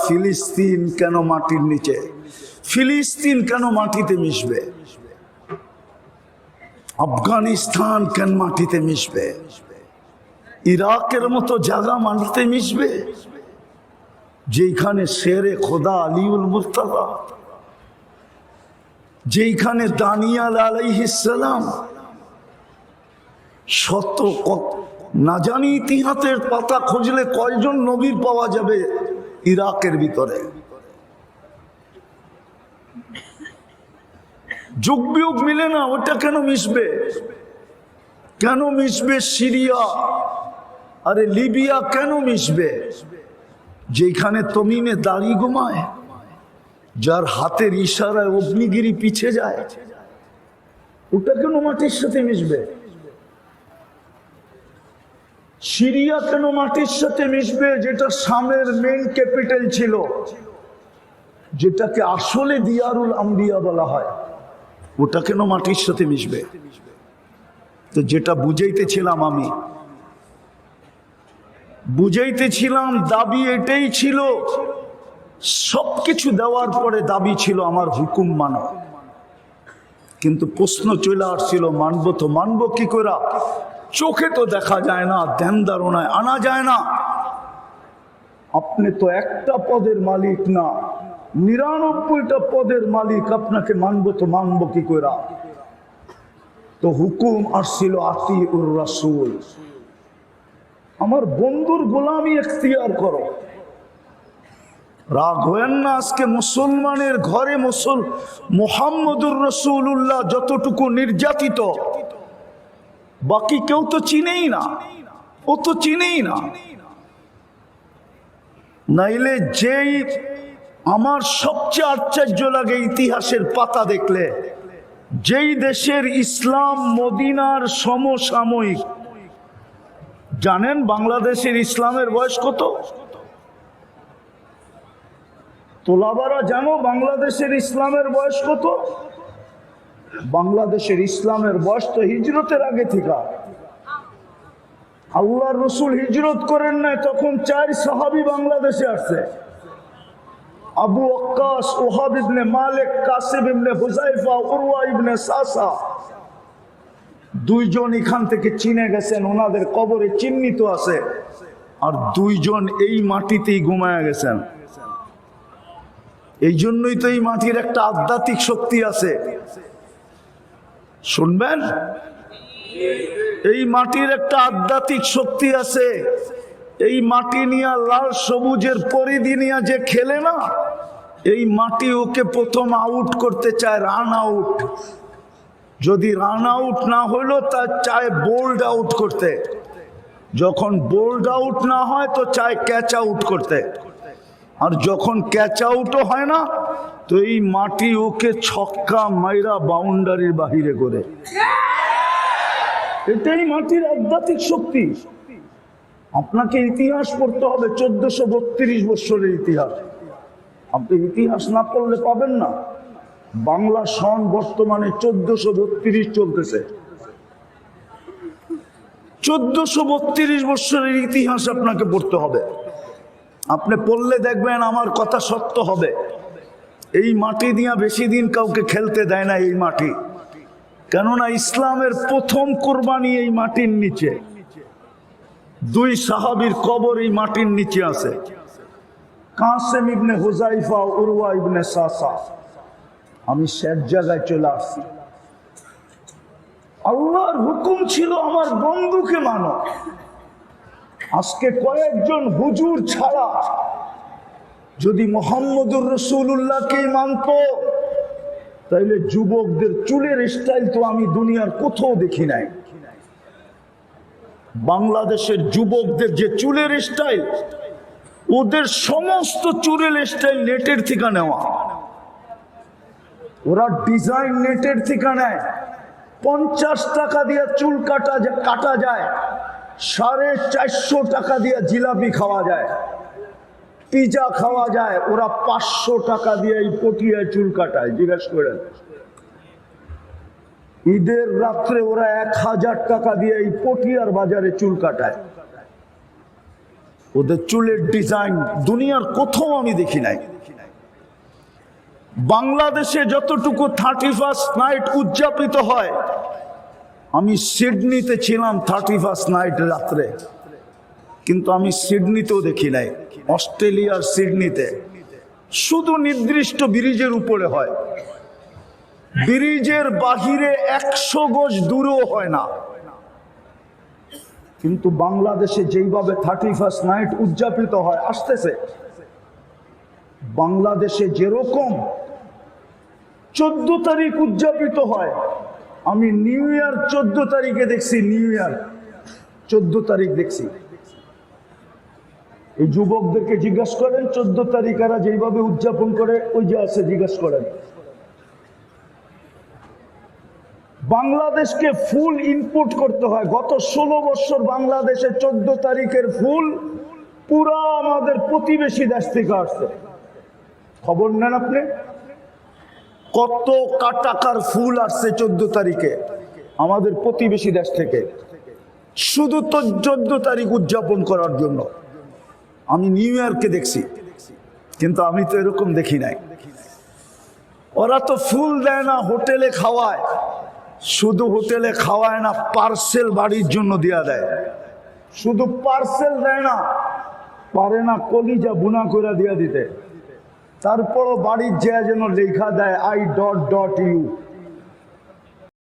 ফিলিস্তিন কেন মাটির নিচে? ফিলিস্তিন কেন মাটিতে মিশবে? আফগানিস্তান কেন মাটিতে মিশবে? ইরাকের মতো জায়গা মাটিতে মিশবে যেখানে শেরে খোদা আলিউল মুর্তজা, যেখানে দানিয়াল আলাইহিস সালাম, শত না জানি ইতিহাসের পাতা খুঁজলে কয়জন নবীর পাওয়া যাবে ইরাকের ভিতরে। যুগ বিয়োগ মিলে না, ওটা কেন মিশবে? কেন মিশবে সিরিয়া? আরে লিবিয়া কেন মিশবে? যেখানে তমিমে দাড়ি ঘুমায়, যার হাতের ইশারায় অগ্নিগিরি পিছে যায়, ওটা কেন মাটির সাথে মিশবে? সিরিয়া কেন মাটির সাথে মিশবে? যেটা শামের মেইন ক্যাপিটাল ছিল, যেটাকে আসলে দিয়ারুল আম্বিয়া বলা হয়, ওটা কেন মাটির সাথে মিশবে? তো যেটা বুঝাইতেছিলাম আমি, বুঝাইতেছিলাম দাবি এটাই ছিল, সবকিছু দেওয়ার পরে দাবি ছিল আমার হুকুম মানো। কিন্তু প্রশ্ন চলে আসছিল, মানবো তো মানবো কি করে? চোখে তো দেখা যায় না, ধ্যান ধারণায় আনা যায় না। আপনি তো একটা পদের মালিক না, 99টা পদের মালিক, আপনাকে মানবো তো মানবো কি করে? তো হুকুম আসছিল আতিউর রাসূল, আমার বন্ধুর গোলামি এখতিয়ার করো। রাগ হয়েন না, আজকে মুসলমানের ঘরে মুহাম্মদুর রাসূলুল্লাহ যতটুকু নির্যাতিত, বাকি কেউ তো চিনেই না, ও তো চিনেই না। নাইলে যেই আমার সবচেয়ে আশ্চর্য লাগে ইতিহাসের পাতা দেখলে, যেই দেশের ইসলাম মদিনার সমসাময়িক, জানেন বাংলাদেশের ইসলামের বয়স কত? তোলাবারা জানো বাংলাদেশের ইসলামের বয়স কত? বাংলাদেশের ইসলামের বয়স তো হিজরতের আগে থেকে। আল্লাহর রসুল হিজরত করেন নাই, তখন 4 সাহাবী বাংলাদেশে আসছে। আবু ওয়াক্কাস, ওহাব ইবনে মালিক, কাসিম ইবনে হুযাইফা, উরওয়া ইবনে সাসা, 2 জন এখান থেকে চিনে গেছেন, ওনাদের কবরে চিহ্নিত আছে। আর 2 জন এই মাটিতেই ঘুমায়া গেছেন। এই জন্যই তো এই মাটির একটা আধ্যাত্মিক শক্তি আছে, শুনবেন? এই মাটির একটা আধ্যাত্মিক শক্তি আছে। এই মাটি নিয়ে লাল সবুজের পরিধি নিয়ে যে খেলে না, এই মাটি ওকে প্রথম আউট করতে চায়, রান আউট। যদি রান আউট না হইলো, তা চায় বোল্ড আউট করতে। যখন বোল্ড আউট না হয় তো চায় ক্যাচ আউট করতে। আর যখন ক্যাচ আউটও হয় না, তো এই মাটি ওকে ছক্কা মাইরা বাউন্ডারির বাহিরে করে। এটাই মাটির আধ্যাত্মিক শক্তি। আপনাকে ইতিহাস পড়তে হবে, 1432 বছরের ইতিহাস। আপনি ইতিহাস না পড়লে পাবেন না। বাংলা সন বর্তমানে 1432 চলতেছে। 1432 বছরের ইতিহাস আপনাকে পড়তে হবে। আপনি পড়লে দেখবেন আমার কথা সত্য হবে। এই মাটি দিয়া বেশি দিন কাউকে খেলতে দেয় না এই মাটি, কেননা ইসলামের প্রথম কোরবানি এই মাটির নিচে। 2 সাহাবীর কবর এই মাটির নিচে আছে, কাসিম ইবনে হুযাইফা, উরওয়া ইবনে সাসা। আমি শেষ জায়গায় চলে আসছি। আল্লাহর হুকুম ছিল আমার বন্ধুকে মানো। আজকে কয়েকজন হুজুর ছাড়া যদি মুহাম্মদুর রাসূলুল্লাহকে মানতো, তাইলে যুবকদের চুলের স্টাইল তো আমি দুনিয়ার কোথাও দেখি নাই। বাংলাদেশের যুবকদের যে চুলের স্টাইল, ওদের সমস্ত চুলের স্টাইল নেটের থেকে নেওয়া। ওরা ডিজাইন নেটের থেকে নেয়। 50 টাকা দিয়ে চুল কাটা যায়, 450 টাকা দিয়ে জিলাপি খাওয়া যায়, পিজা খাওয়া যায়। ওরা 500 টাকা দিয়ে এই পটিয়ায় চুল কাটায়। জিজ্ঞেস করেন, ঈদের রাত্রে ওরা 1000 টাকা দিয়ে এই পটিয়ার বাজারে চুল কাটায়। ওদের চুলের ডিজাইন দুনিয়ার কোথাও আমি দেখি নাই। বাংলাদেশে যতটুকু 31st নাইট উদযাপিত হয়, আমি সিডনিতে ছিলাম 31st নাইট রাত্রে, কিন্তু আমি সিডনিতেও দেখি নাই। অস্ট্রেলিয়ার সিডনিতে শুধু নির্দিষ্ট ব্রিজের উপরে হয়, ব্রিজের বাহিরে 100 গজ দূরেও হয় না। কিন্তু বাংলাদেশে যেইভাবে 31st নাইট উদযাপিত হয়, আসতেছে বাংলাদেশে যেরকম 14 তারিখ উদযাপিত হয়, আমি নিউ ইয়ার 14 তারিখে দেখছি, নিউ ইয়ার 14 তারিখ দেখছি। এই যুবকদেরকে জিজ্ঞাসা করেন 14 তারিখ এরা যেইভাবে উদযাপন করে, ওই যে আছে, জিজ্ঞাসা করেন। বাংলাদেশকে ফুল ইম্পোর্ট করতে হয়। গত 16 বছর বাংলাদেশে 14 তারিখের ফুল পুরা আমাদের প্রতিবেশী দেশ থেকে আসছে। খবর নেন আপনি, কত টাকার ফুল আসছে 14 তারিখে আমাদের প্রতিবেশী দেশ থেকে, শুধু তো 14 তারিখ উদযাপন করার জন্য। আমি নিউ ইয়র্কে দেখছি, কিন্তু আমি তো এরকম দেখি নাই। ওরা তো ফুল দেয় না, হোটেলে খাওয়ায়। শুধু হোটেলে খাওয়ায় না, পার্সেল বাড়ির জন্য দেয়া দেয়। শুধু পার্সেল দেয় না, পারে না কলিজা বুনা করে দিয়া দিতে। তারপরও বাড়ির যে যেন লেখা দেয়, I.U